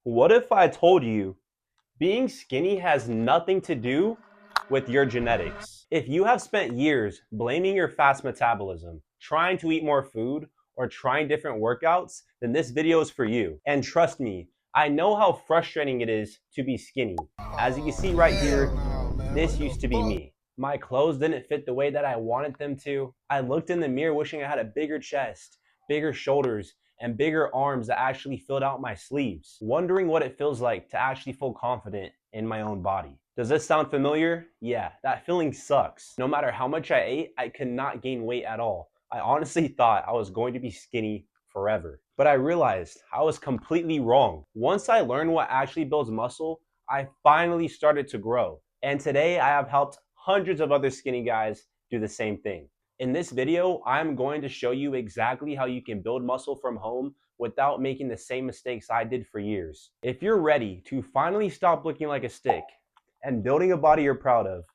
What if I told you being skinny has nothing to do with your genetics? If you have spent years blaming your fast metabolism, trying to eat more food, or trying different workouts, then this video is for you. And trust me, I know how frustrating it is to be skinny. As you can see right here, Hell no, man. What this the used to be fuck? me. My clothes didn't fit the way that I wanted them to. I looked in the mirror wishing I had a bigger chest, bigger shoulders, and bigger arms that actually filled out my sleeves, wondering what it feels like to actually feel confident in my own body. Does this sound familiar? Yeah, that feeling sucks. No matter how much I ate, I could not gain weight at all. I honestly thought I was going to be skinny forever. But I realized I was completely wrong. Once I learned what actually builds muscle, I finally started to grow. And today I have helped hundreds of other skinny guys do the same thing. In this video, I'm going to show you exactly how you can build muscle from home without making the same mistakes I did for years. If you're ready to finally stop looking like a stick and building a body you're proud of,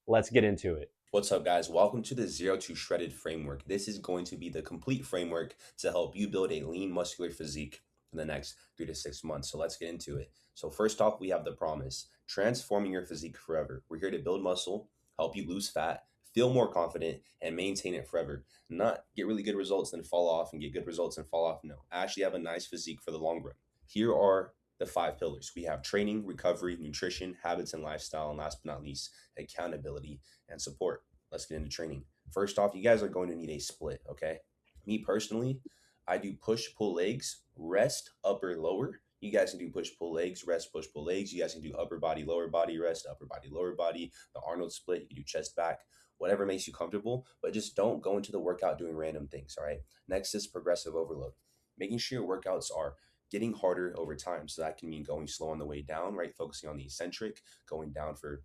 let's get into it. What's up, guys? Welcome to the Zero to Shredded framework. This is going to be the complete framework to help you build a lean muscular physique in the next 3 to 6 months. So let's get into it. So first off, we have the promise, transforming your physique forever. We're here to build muscle, help you lose fat, feel more confident, and maintain it forever. Not get really good results, then fall off, and get good results and fall off. No, actually have a nice physique for the long run. Here are the 5 pillars. We have training, recovery, nutrition, habits, and lifestyle, and last but not least, accountability and support. Let's get into training. First off, you guys are going to need a split, okay? Me personally, I do push pull legs, rest, upper, lower. You guys can do push pull legs, rest, push pull legs. You guys can do upper body, lower body, rest, upper body, lower body, the Arnold split. You can do chest back, whatever makes you comfortable, but just don't go into the workout doing random things, all right? Next is progressive overload, making sure your workouts are getting harder over time. So that can mean going slow on the way down, right? Focusing on the eccentric, going down for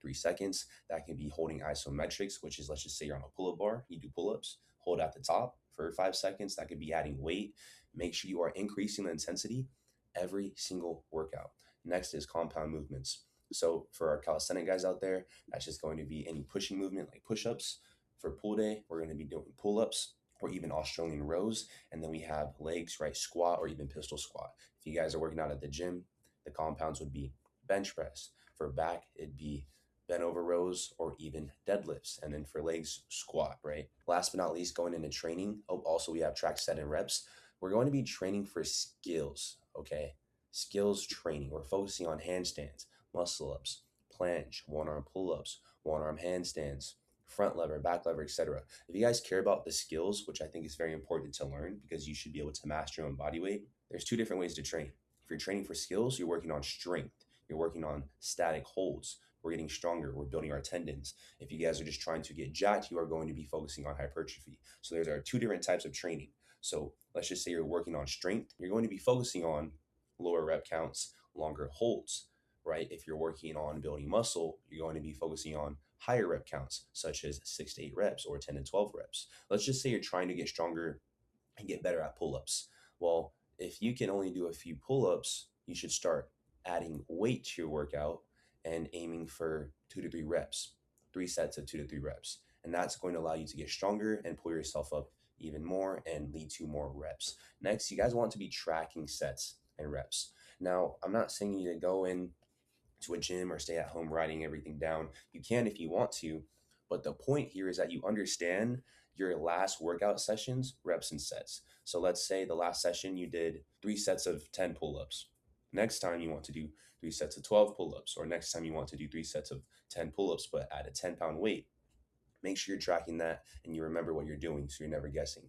3 seconds. That can be holding isometrics, which is, let's just say you're on a pull-up bar, you do pull-ups, hold at the top for 5 seconds. That could be adding weight. Make sure you are increasing the intensity every single workout. Next is compound movements. So for our calisthenic guys out there, that's just going to be any pushing movement like push-ups. For pull day, we're going to be doing pull-ups or even Australian rows. And then we have legs, right? Squat or even pistol squat. If you guys are working out at the gym, the compounds would be bench press. For back, it'd be bent over rows, or even deadlifts. And then for legs, squat, right? Last but not least, going into training. Oh, also, we have track set and reps. We're going to be training for skills, okay? Skills training. We're focusing on handstands, muscle ups, planche, one arm pull ups, one arm handstands, front lever, back lever, etc. If you guys care about the skills, which I think is very important to learn because you should be able to master your own body weight, there's 2 different ways to train. If you're training for skills, you're working on strength, you're working on static holds. We're getting stronger. We're building our tendons. If you guys are just trying to get jacked, you are going to be focusing on hypertrophy. So there's our 2 different types of training. So let's just say you're working on strength. You're going to be focusing on lower rep counts, longer holds, right? If you're working on building muscle, you're going to be focusing on higher rep counts, such as 6 to 8 reps or 10 to 12 reps. Let's just say you're trying to get stronger and get better at pull-ups. Well, if you can only do a few pull-ups, you should start adding weight to your workout and aiming for 2 to 3 reps, 3 sets of 2 to 3 reps. And that's going to allow you to get stronger and pull yourself up even more and lead to more reps. Next, you guys want to be tracking sets and reps. Now, I'm not saying you to go in to a gym or stay at home writing everything down. You can if you want to, but the point here is that you understand your last workout sessions, reps and sets. So let's say the last session you did 3 sets of 10 pull-ups. Next time you want to do 3 sets of 12 pull-ups, or next time you want to do 3 sets of 10 pull-ups, but add a 10-pound weight. Make sure you're tracking that and you remember what you're doing so you're never guessing.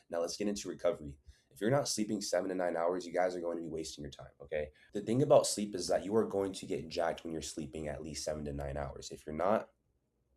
Now let's get into recovery. If you're not sleeping 7 to 9 hours, you guys are going to be wasting your time, okay? The thing about sleep is that you are going to get jacked when you're sleeping at least 7 to 9 hours. If you're not,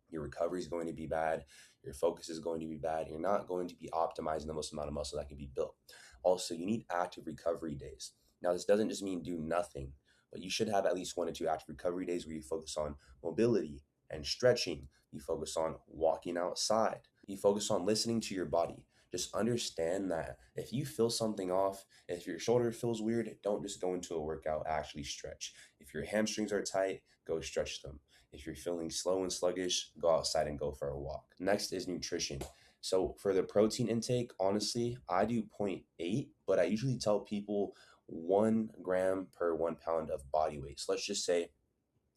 your recovery is going to be bad, your focus is going to be bad, you're not going to be optimizing the most amount of muscle that can be built. Also, you need active recovery days. Now, this doesn't just mean do nothing, but you should have at least 1 to 2 active recovery days where you focus on mobility and stretching. You focus on walking outside. You focus on listening to your body. Just understand that if you feel something off, if your shoulder feels weird, don't just go into a workout, actually stretch. If your hamstrings are tight, go stretch them. If you're feeling slow and sluggish, go outside and go for a walk. Next is nutrition. So for the protein intake, honestly, I do 0.8, but I usually tell people 1 gram per 1 pound of body weight. So let's just say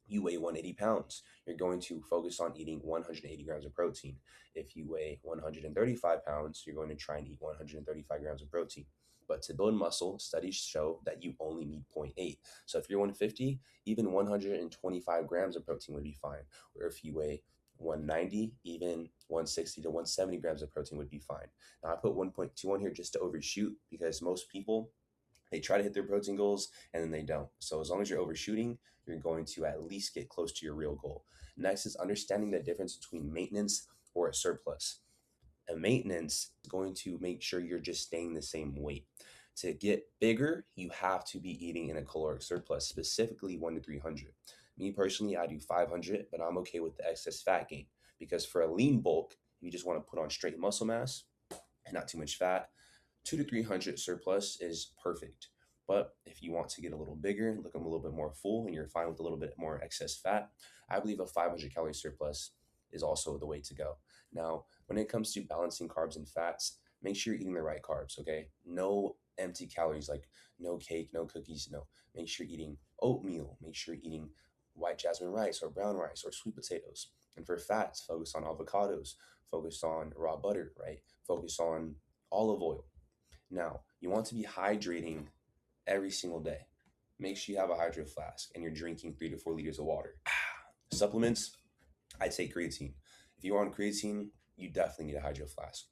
you weigh 180 pounds, you're going to focus on eating 180 grams of protein. If you weigh 135 pounds, you're going to try and eat 135 grams of protein. But to build muscle, studies show that you only need zero point 0.8. So if you're 150, even 125 grams of protein would be fine. Or if you weigh 190, even 160 to 170 grams of protein would be fine. Now I put 1.2 on here just to overshoot because most people they try to hit their protein goals and then they don't. So as long as you're overshooting, you're going to at least get close to your real goal. Next is understanding the difference between maintenance or a surplus. A maintenance is going to make sure you're just staying the same weight. To get bigger, you have to be eating in a caloric surplus, specifically 1 to 300. Me personally, I do 500, but I'm okay with the excess fat gain because for a lean bulk, you just want to put on straight muscle mass and not too much fat. 2 to 300 surplus is perfect. But if you want to get a little bigger, look a little bit more full, and you're fine with a little bit more excess fat, I believe a 500 calorie surplus is also the way to go. Now, when it comes to balancing carbs and fats, make sure you're eating the right carbs, okay? No empty calories, like no cake, no cookies, no. Make sure you're eating oatmeal. Make sure you're eating white jasmine rice or brown rice or sweet potatoes. And for fats, focus on avocados, focus on raw butter, right? Focus on olive oil. Now, you want to be hydrating every single day. Make sure you have a hydro flask and you're drinking 3 to 4 liters of water. Supplements, I take creatine. If you're on creatine, you definitely need a hydro flask.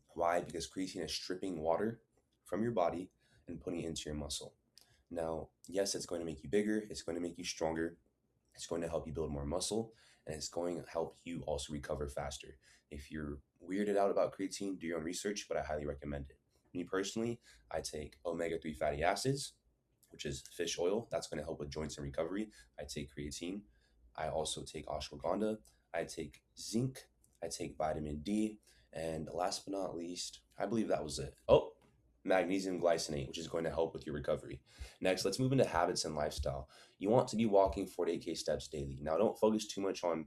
Why? Because creatine is stripping water from your body and putting it into your muscle. Now, yes, it's going to make you bigger, it's going to make you stronger, it's going to help you build more muscle, and it's going to help you also recover faster. If you're weirded out about creatine, do your own research, but I highly recommend it. Me personally, I take omega 3 fatty acids, which is fish oil. That's going to help with joints and recovery. I take creatine. I also take ashwagandha. I take zinc. I take vitamin D. And last but not least, I believe that was it. Oh, magnesium glycinate, which is going to help with your recovery. Next, let's move into habits and lifestyle. You want to be walking 48K steps daily. Now, don't focus too much on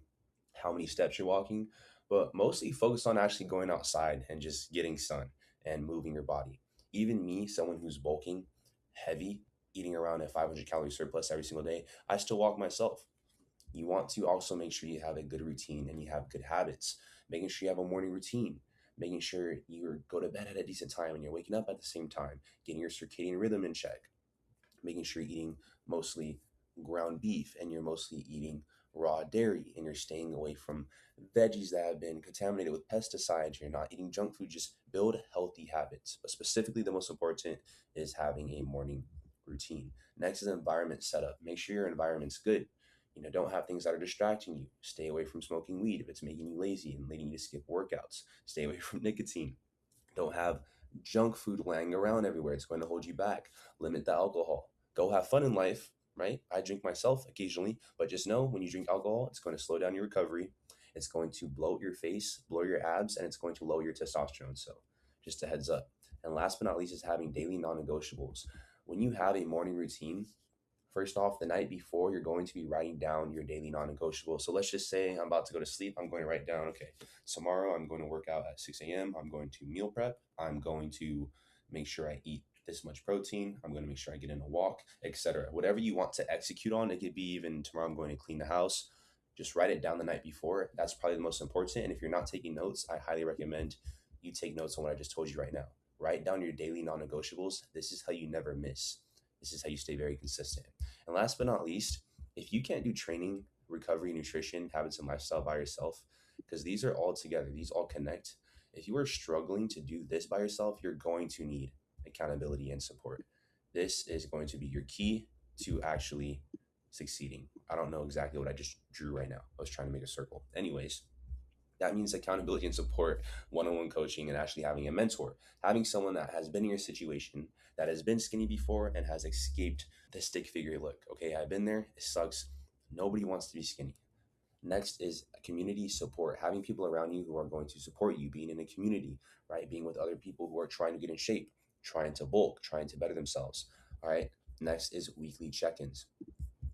how many steps you're walking, but mostly focus on actually going outside and just getting sun and moving your body. Even me, someone who's bulking heavy, eating around a 500 calorie surplus every single day, I still walk myself. You want to also make sure you have a good routine and you have good habits, making sure you have a morning routine, making sure you go to bed at a decent time and you're waking up at the same time, getting your circadian rhythm in check, making sure you're eating mostly ground beef and you're mostly eating raw dairy and you're staying away from veggies that have been contaminated with pesticides. You're not eating junk food. Just build healthy habits. But specifically, the most important is having a morning routine. Next is environment setup. Make sure your environment's good. Don't have things that are distracting you. Stay away from smoking weed if it's making you lazy and leading you to skip workouts. Stay away from nicotine. Don't have junk food laying around everywhere. It's going to hold you back. Limit the alcohol. Go have fun in life, right? I drink myself occasionally, but just know when you drink alcohol, it's going to slow down your recovery. It's going to bloat your face, blow your abs, and it's going to lower your testosterone. So, just a heads up. And last but not least is having daily non negotiables. When you have a morning routine, first off, the night before, you're going to be writing down your daily non negotiable. So let's just say I'm about to go to sleep. I'm going to write down, okay, tomorrow I'm going to work out at 6 a.m. I'm going to meal prep. I'm going to make sure I eat this much protein. I'm going to make sure I get in a walk, etc. Whatever you want to execute on, it could be even tomorrow I'm going to clean the house. Just write it down the night before. That's probably the most important. And if you're not taking notes, I highly recommend you take notes on what I just told you right now. Write down your daily non negotiables. This is how you never miss. This is how you stay very consistent. And last but not least, if you can't do training, recovery, nutrition, habits, and lifestyle by yourself, because these are all together, these all connect. If you are struggling to do this by yourself, you're going to need accountability and support. This is going to be your key to actually succeeding. I don't know exactly what I just drew right now. I was trying to make a circle. Anyways, that means accountability and support, one-on-one coaching, and actually having a mentor, having someone that has been in your situation, that has been skinny before and has escaped the stick figure look. Okay, I've been there. It sucks. Nobody wants to be skinny. Next is community support, having people around you who are going to support you, being in a community, right? Being with other people who are trying to get in shape, trying to bulk, trying to better themselves. All right. Next is weekly check-ins.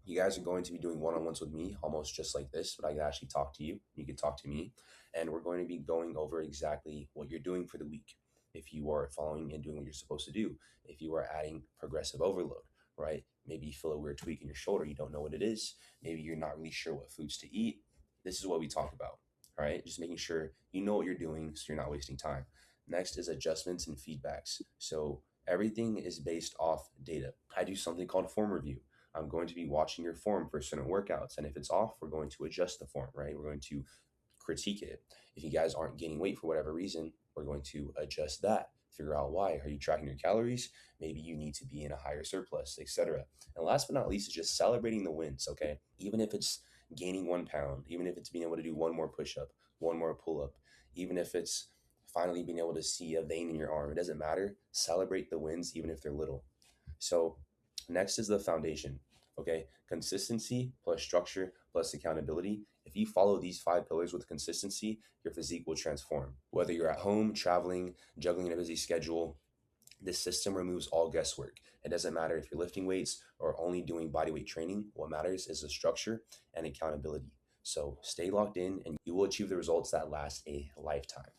You guys are going to be doing one-on-ones with me, almost just like this, but I can actually talk to you. You can talk to me, and we're going to be going over exactly what you're doing for the week. if you are following and doing what you're supposed to do, if you are adding progressive overload, right? Maybe you feel a weird tweak in your shoulder, you don't know what it is. Maybe you're not really sure what foods to eat. This is what we talk about, all right? Just making sure you know what you're doing so you're not wasting time. Next is adjustments and feedbacks. So everything is based off data. I do something called form review. I'm going to be watching your form for certain workouts. And if it's off, we're going to adjust the form, right? We're going to critique it. If you guys aren't gaining weight for whatever reason, we're going to adjust that. Figure out why. Are you tracking your calories? Maybe you need to be in a higher surplus, etc. And last but not least is just celebrating the wins, okay? Even if it's gaining 1 pound, even if it's being able to do one more push up, one more pull up, even if it's finally being able to see a vein in your arm, it doesn't matter. Celebrate the wins, even if they're little. So, next is the foundation. Okay, consistency plus structure plus accountability. If you follow these 5 pillars with consistency, your physique will transform. Whether you're at home, traveling, juggling a busy schedule, this system removes all guesswork. It doesn't matter if you're lifting weights or only doing bodyweight training. What matters is the structure and accountability. So stay locked in and you will achieve the results that last a lifetime.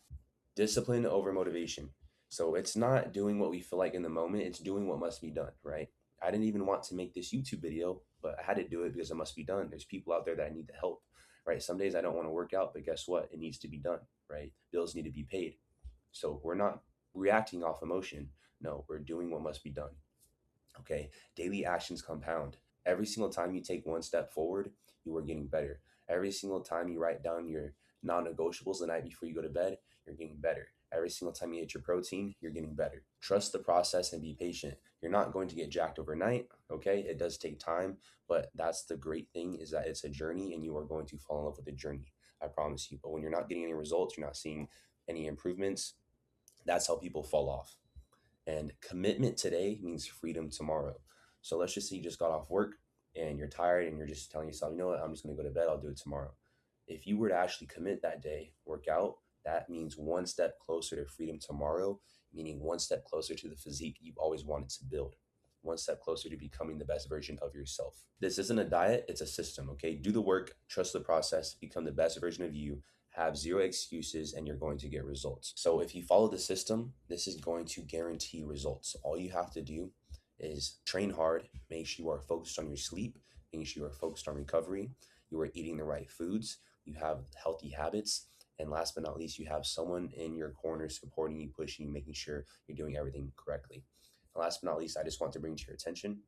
Discipline over motivation. So it's not doing what we feel like in the moment, it's doing what must be done, right? I didn't even want to make this YouTube video, but I had to do it because it must be done. There's people out there that I need the help, right? Some days I don't want to work out, but guess what? It needs to be done, right? Bills need to be paid. So we're not reacting off emotion. No, we're doing what must be done. Okay. Daily actions compound. Every single time you take one step forward, you are getting better. Every single time you write down your non negotiables the night before you go to bed, you're getting better. Every single time you eat your protein, you're getting better. Trust the process and be patient. You're not going to get jacked overnight. Okay. It does take time, but that's the great thing is that it's a journey and you are going to fall in love with the journey. I promise you. But when you're not getting any results, you're not seeing any improvements, that's how people fall off. And commitment today means freedom tomorrow. So let's just say you just got off work and you're tired and you're just telling yourself, you know what, I'm just going to go to bed. I'll do it tomorrow. If you were to actually commit that day, work out, that means one step closer to freedom tomorrow, meaning one step closer to the physique you've always wanted to build, one step closer to becoming the best version of yourself. This isn't a diet, it's a system, okay? Do the work, trust the process, become the best version of you, have zero excuses, and you're going to get results. So if you follow the system, this is going to guarantee results. All you have to do is train hard, make sure you are focused on your sleep, making sure you are focused on recovery, you are eating the right foods, you have healthy habits, and last but not least, you have someone in your corner supporting you, pushing you, making sure you're doing everything correctly. And last but not least, I just want to bring to your attention,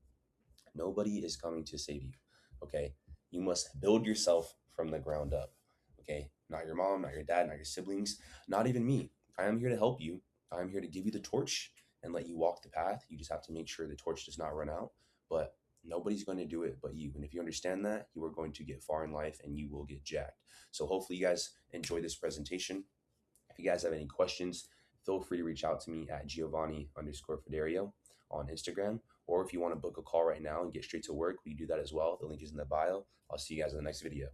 nobody is coming to save you. Okay. You must build yourself from the ground up. Okay. Not your mom, not your dad, not your siblings, not even me. I am here to help you. I'm here to give you the torch and let you walk the path. You just have to make sure the torch does not run out. But nobody's going to do it but you. And if you understand that, you are going to get far in life and you will get jacked. So hopefully you guys enjoy this presentation. If you guys have any questions, feel free to reach out to me at Giovanni_Federio on Instagram. Or if you want to book a call right now and get straight to work, we do that as well. The link is in the bio. I'll see you guys in the next video.